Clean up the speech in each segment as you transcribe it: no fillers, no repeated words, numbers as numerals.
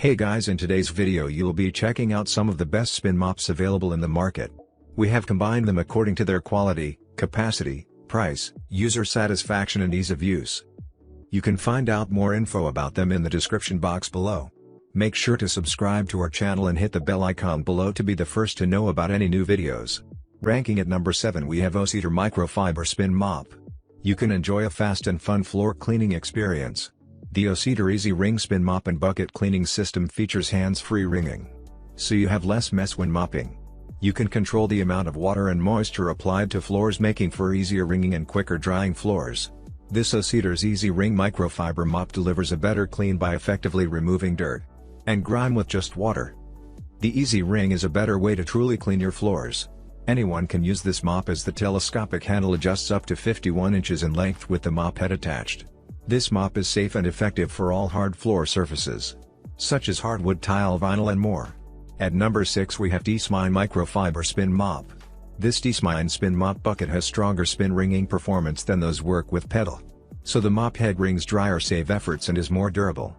Hey guys, in today's video you'll be checking out some of the best spin mops available in the market. We have combined them according to their quality, capacity, price, user satisfaction and ease of use. You can find out more info about them in the description box below. Make sure to subscribe to our channel and hit the bell icon below to be the first to know about any new videos. Ranking at number 7 we have O-Cedar Microfiber Spin Mop. You can enjoy a fast and fun floor cleaning experience. The O-Cedar EasyWring Spin Mop and Bucket Cleaning System features hands-free wringing, so you have less mess when mopping. You can control the amount of water and moisture applied to floors, making for easier wringing and quicker drying floors. This O-Cedar's EasyWring Microfiber Mop delivers a better clean by effectively removing dirt and grime with just water. The EasyWring is a better way to truly clean your floors. Anyone can use this mop as the telescopic handle adjusts up to 51 inches in length with the mop head attached. This mop is safe and effective for all hard floor surfaces, such as hardwood, tile, vinyl and more. At number 6 we have Tsmine Microfiber Spin Mop. This Tsmine Spin Mop bucket has stronger spin wringing performance than those work with pedal, so the mop head wrings drier, save efforts and is more durable.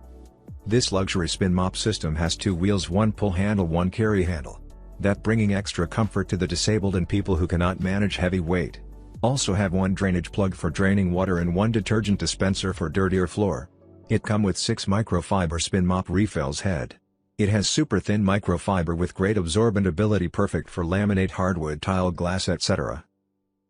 This luxury spin mop system has 2 wheels, 1 pull handle, 1 carry handle, that bringing extra comfort to the disabled and people who cannot manage heavy weight. Also have 1 drainage plug for draining water and 1 detergent dispenser for dirtier floor. It come with 6 microfiber spin mop refills head. It has super thin microfiber with great absorbent ability, perfect for laminate, hardwood, tile, glass, etc.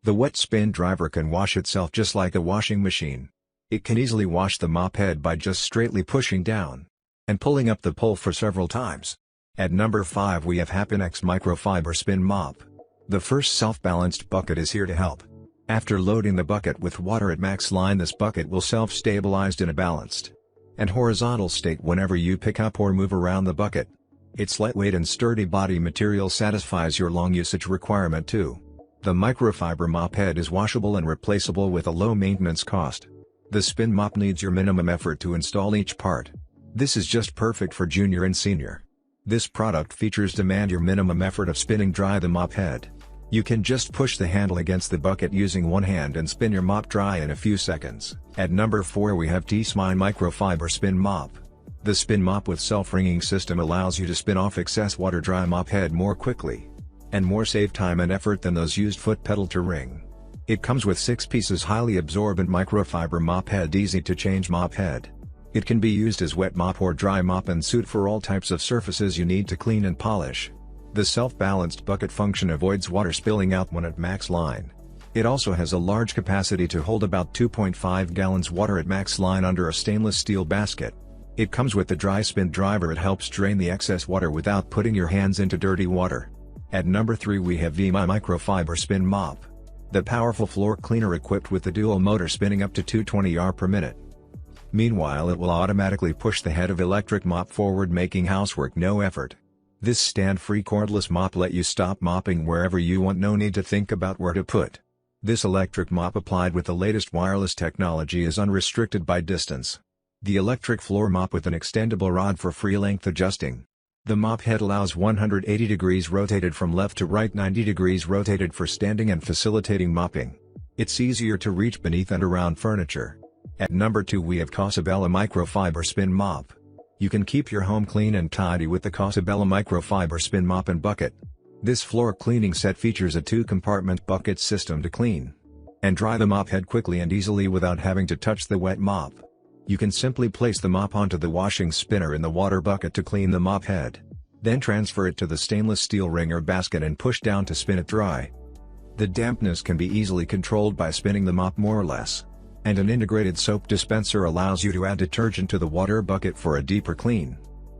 The wet spin driver can wash itself just like a washing machine. It can easily wash the mop head by just straightly pushing down and pulling up the pole for several times. At number 5 we have HAPINNEX Microfiber Spin Mop. The first self-balanced bucket is here to help. After loading the bucket with water at max line, this bucket will self-stabilize in a balanced and horizontal state whenever you pick up or move around the bucket. Its lightweight and sturdy body material satisfies your long usage requirement too. The microfiber mop head is washable and replaceable with a low maintenance cost. The spin mop needs your minimum effort to install each part. This is just perfect for junior and senior. This product features demand your minimum effort of spinning dry the mop head. You can just push the handle against the bucket using one hand and spin your mop dry in a few seconds. At number 4 we have Tsmine Microfiber Spin Mop. The spin mop with self-wringing system allows you to spin off excess water dry mop head more quickly and more save time and effort than those used foot pedal to wring. It comes with 6 pieces highly absorbent microfiber mop head, easy to change mop head. It can be used as wet mop or dry mop and suit for all types of surfaces you need to clean and polish. The self-balanced bucket function avoids water spilling out when at max line. It also has a large capacity to hold about 2.5 gallons water at max line under a stainless steel basket. It comes with the dry spin driver. It helps drain the excess water without putting your hands into dirty water. At number 3 we have Tsmine Microfiber Spin Mop. The powerful floor cleaner equipped with the dual motor spinning up to 220 rpm per minute. Meanwhile it will automatically push the head of electric mop forward, making housework no effort. This stand-free cordless mop let you stop mopping wherever you want, no need to think about where to put. This electric mop applied with the latest wireless technology is unrestricted by distance. The electric floor mop with an extendable rod for free length adjusting. The mop head allows 180 degrees rotated from left to right, 90 degrees rotated for standing and facilitating mopping. It's easier to reach beneath and around furniture. At number 2 we have Cassidy Microfiber Spin Mop. You can keep your home clean and tidy with the Cassidy Microfiber Spin Mop and Bucket. This floor cleaning set features a 2-compartment bucket system to clean and dry the mop head quickly and easily without having to touch the wet mop. You can simply place the mop onto the washing spinner in the water bucket to clean the mop head. Then transfer it to the stainless steel wringer basket and push down to spin it dry. The dampness can be easily controlled by spinning the mop more or less. And an integrated soap dispenser allows you to add detergent to the water bucket for a deeper clean.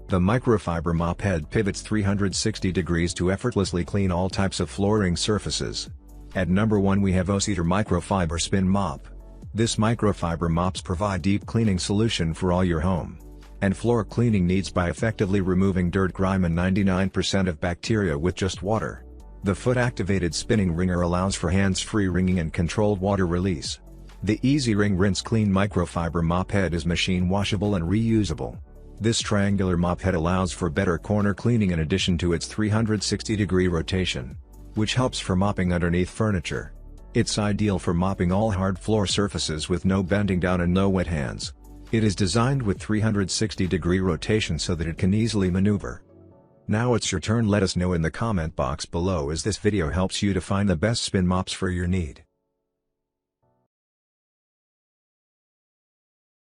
The microfiber mop head pivots 360 degrees to effortlessly clean all types of flooring surfaces. At number 1 we have O-Cedar Microfiber Spin Mop. This microfiber mops provide deep cleaning solution for all your home and floor cleaning needs by effectively removing dirt, grime and 99% of bacteria with just water. The foot-activated spinning wringer allows for hands-free wringing and controlled water release. The EasyWring Rinse Clean Microfiber Mop Head is machine washable and reusable. This triangular mop head allows for better corner cleaning in addition to its 360-degree rotation, which helps for mopping underneath furniture. It's ideal for mopping all hard floor surfaces with no bending down and no wet hands. It is designed with 360-degree rotation so that it can easily maneuver. Now it's your turn. Let us know in the comment box below as this video helps you to find the best spin mops for your need.